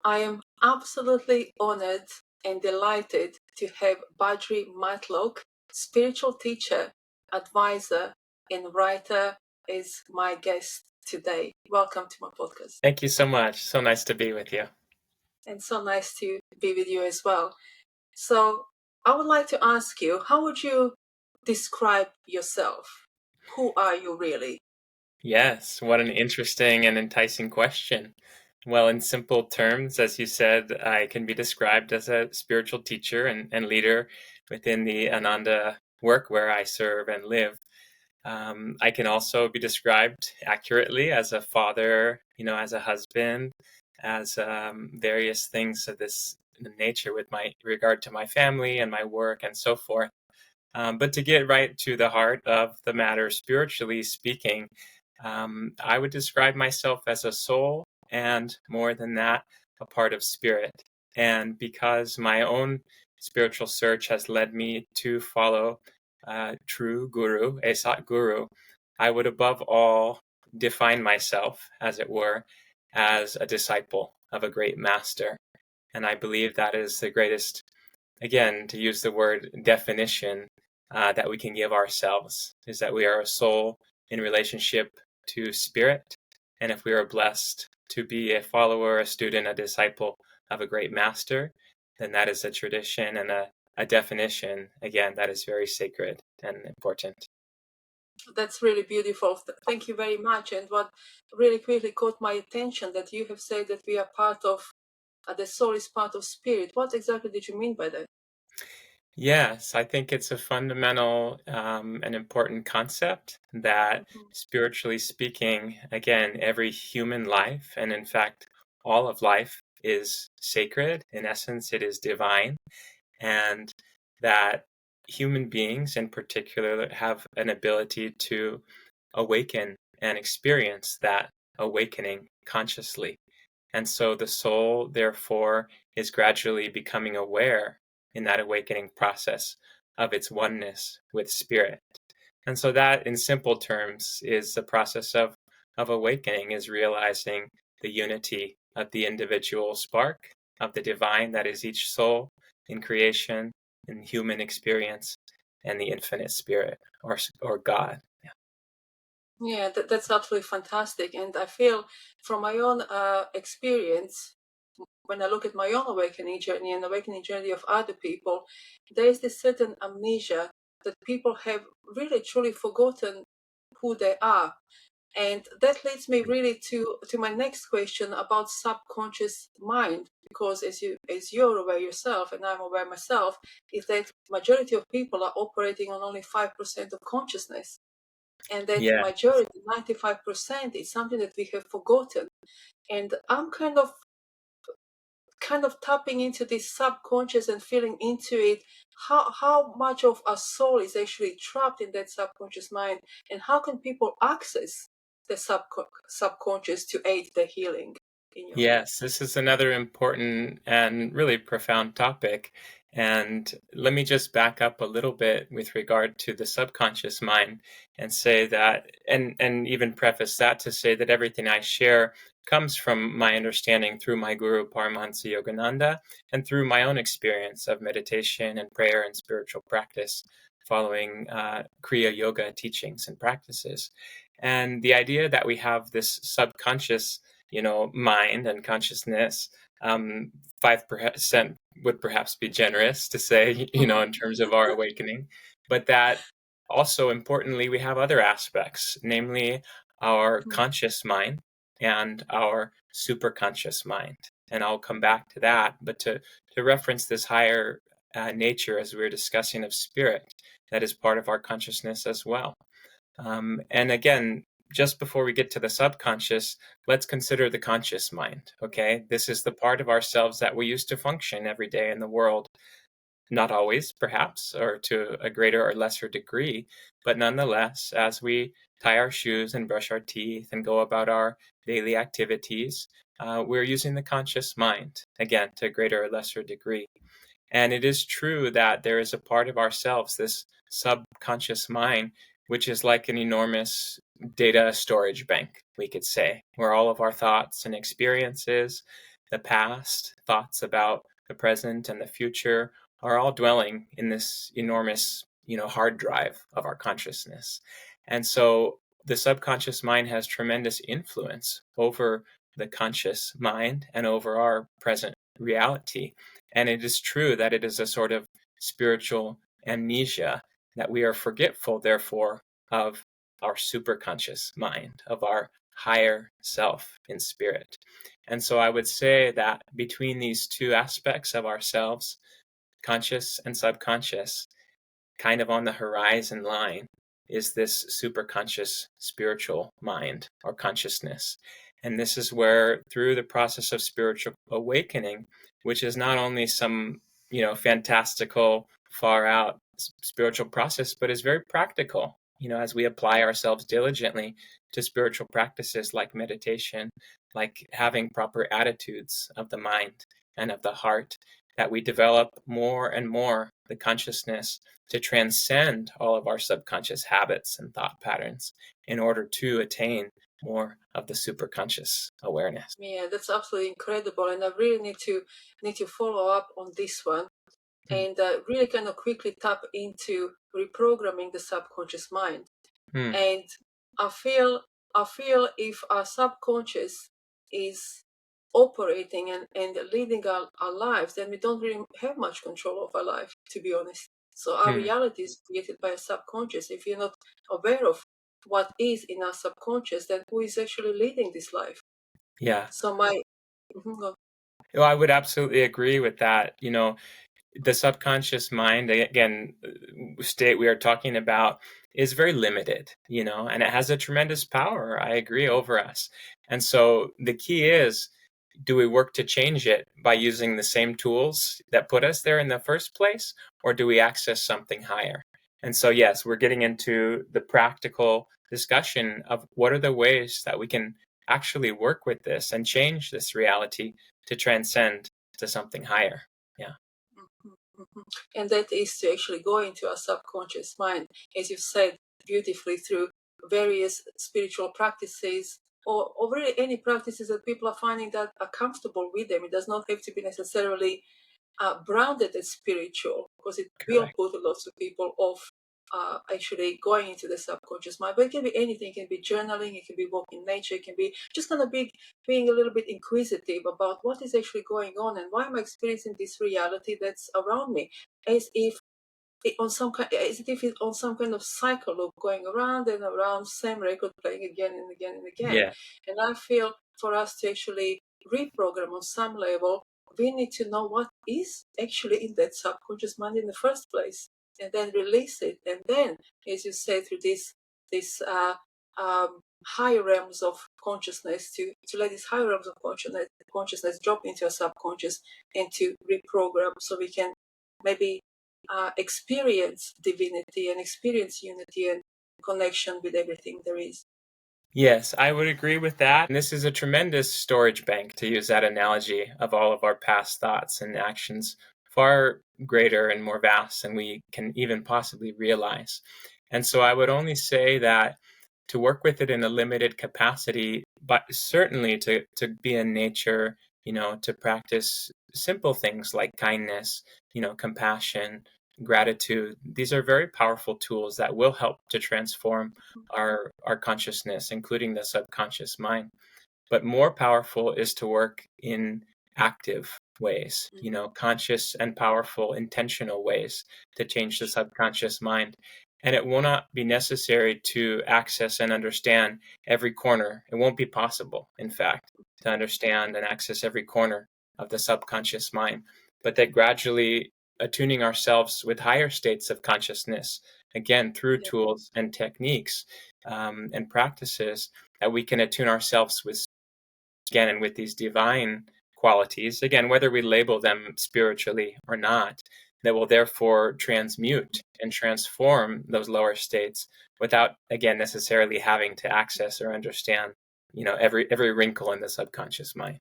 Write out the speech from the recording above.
I am absolutely honored and delighted to have Badri Matlock, spiritual teacher, advisor, and writer, as my guest today. Welcome to my podcast. Thank you so much. So nice to be with you. And so nice to be with you as well. So I would like to ask you, how would you describe yourself? Who are you really? Yes, what an interesting and enticing question. Well, in simple terms, as you said, I can be described as a spiritual teacher and leader within the Ananda work where I serve and live. I can also be described accurately as a father, as a husband, as various things of this nature with my regard to my family and my work and so forth. But to get right to the heart of the matter, spiritually speaking, I would describe myself as a soul and more than that, a part of spirit. And because my own spiritual search has led me to follow true guru, a Sat Guru, I would above all define myself, as it were, as a disciple of a great master. And I believe that is the greatest, again, to use the word definition, that we can give ourselves, is that we are a soul in relationship to spirit. And if we are blessed to be a follower, a student, a disciple of a great master, then that is a tradition and a definition, again, that is very sacred and important. That's really beautiful. Thank you very much. And what really quickly caught my attention that you have said that we are part of, the soul is part of spirit. What exactly did you mean by that? Yes, I think it's a fundamental and important concept that, spiritually speaking, again, every human life, and in fact, all of life is sacred. In essence, it is divine, and that human beings in particular have an ability to awaken and experience that awakening consciously. And so the soul, therefore, is gradually becoming aware in that awakening process of its oneness with spirit. And so that, in simple terms, is the process of awakening, is realizing the unity of the individual spark of the divine that is each soul in creation, in human experience, and the infinite spirit or God. Yeah, that's absolutely fantastic. And I feel from my own experience, when I look at my own awakening journey and awakening journey of other people, there is this certain amnesia that people have really truly forgotten who they are. And that leads me really to my next question about subconscious mind, because as you're aware yourself and I'm aware myself, is that majority of people are operating on only 5% of consciousness. And that Yeah. majority, 95%, is something that we have forgotten. And I'm kind of tapping into this subconscious and feeling into it, how much of our soul is actually trapped in that subconscious mind, and how can people access the subconscious to aid the healing, in your view? Yes, this is another important and really profound topic. And let me just back up a little bit with regard to the subconscious mind and say that, and even preface that to say that everything I share comes from my understanding through my guru Paramahansa Yogananda and through my own experience of meditation and prayer and spiritual practice following Kriya Yoga teachings and practices. And the idea that we have this subconscious mind and consciousness, 5% would perhaps be generous to say, in terms of our awakening, but that also importantly, we have other aspects, namely our conscious mind and our superconscious mind. And I'll come back to that, but to reference this higher nature as we were discussing of spirit, that is part of our consciousness as well. And again, just before we get to the subconscious, let's consider the conscious mind, okay? This is the part of ourselves that we use to function every day in the world. Not always, perhaps, or to a greater or lesser degree, but nonetheless, as we tie our shoes and brush our teeth and go about our daily activities, we're using the conscious mind, again, to a greater or lesser degree. And it is true that there is a part of ourselves, this subconscious mind, which is like an enormous data storage bank, we could say, where all of our thoughts and experiences the past, thoughts about the present and the future are all dwelling in this enormous, hard drive of our consciousness. And so the subconscious mind has tremendous influence over the conscious mind and over our present reality. And it is true that it is a sort of spiritual amnesia, that we are forgetful, therefore, of our superconscious mind, of our higher self in spirit. And so I would say that between these two aspects of ourselves, conscious and subconscious, kind of on the horizon line, is this superconscious spiritual mind or consciousness. And this is where, through the process of spiritual awakening, which is not only some, fantastical, far out spiritual process, but is very practical, as we apply ourselves diligently to spiritual practices like meditation, like having proper attitudes of the mind and of the heart, that we develop more and more the consciousness to transcend all of our subconscious habits and thought patterns in order to attain more of the superconscious awareness. Yeah, that's absolutely incredible, and I really need to follow up on this one and really kind of quickly tap into reprogramming the subconscious mind. Mm. And I feel if our subconscious is operating and leading our lives, then we don't really have much control of our life, to be honest. So our reality is created by a subconscious. If you're not aware of what is in our subconscious, then who is actually leading this life? Yeah. So go. Well, I would absolutely agree with that. The subconscious mind, again, state we are talking about, is very limited, and it has a tremendous power, I agree, over us. And so the key is, do we work to change it by using the same tools that put us there in the first place, or do we access something higher? And so, yes, we're getting into the practical discussion of what are the ways that we can actually work with this and change this reality to transcend to something higher. Yeah. And that is to actually go into our subconscious mind, as you said beautifully, through various spiritual practices or really any practices that people are finding that are comfortable with them. It does not have to be necessarily branded as spiritual, because it will Correct. put lots of people off actually going into the subconscious mind. But it can be anything. It can be journaling, it can be walking in nature, it can be just kind of being a little bit inquisitive about what is actually going on and why am I experiencing this reality that's around me, as if it's on some kind of cycle of going around and around, same record playing again and again and again. Yeah. And I feel for us to actually reprogram on some level, we need to know what is actually in that subconscious mind in the first place, and then release it. And then, as you say, through this higher realms of consciousness, to let these higher realms of consciousness drop into our subconscious and to reprogram, so we can maybe experience divinity and experience unity and connection with everything there is. Yes, I would agree with that. And this is a tremendous storage bank, to use that analogy, of all of our past thoughts and actions, far greater and more vast than we can even possibly realize. And so I would only say that to work with it in a limited capacity, but certainly to be in nature, to practice simple things like kindness, compassion, gratitude. These are very powerful tools that will help to transform our consciousness, including the subconscious mind. But more powerful is to work in active ways, conscious and powerful, intentional ways to change the subconscious mind. And it will not be necessary to access and understand every corner. It won't be possible, in fact, to understand and access every corner of the subconscious mind, but that gradually attuning ourselves with higher states of consciousness, again, through tools and techniques and practices, that we can attune ourselves with, again, and with these divine qualities, again, whether we label them spiritually or not, that will therefore transmute and transform those lower states without, again, necessarily having to access or understand, every wrinkle in the subconscious mind.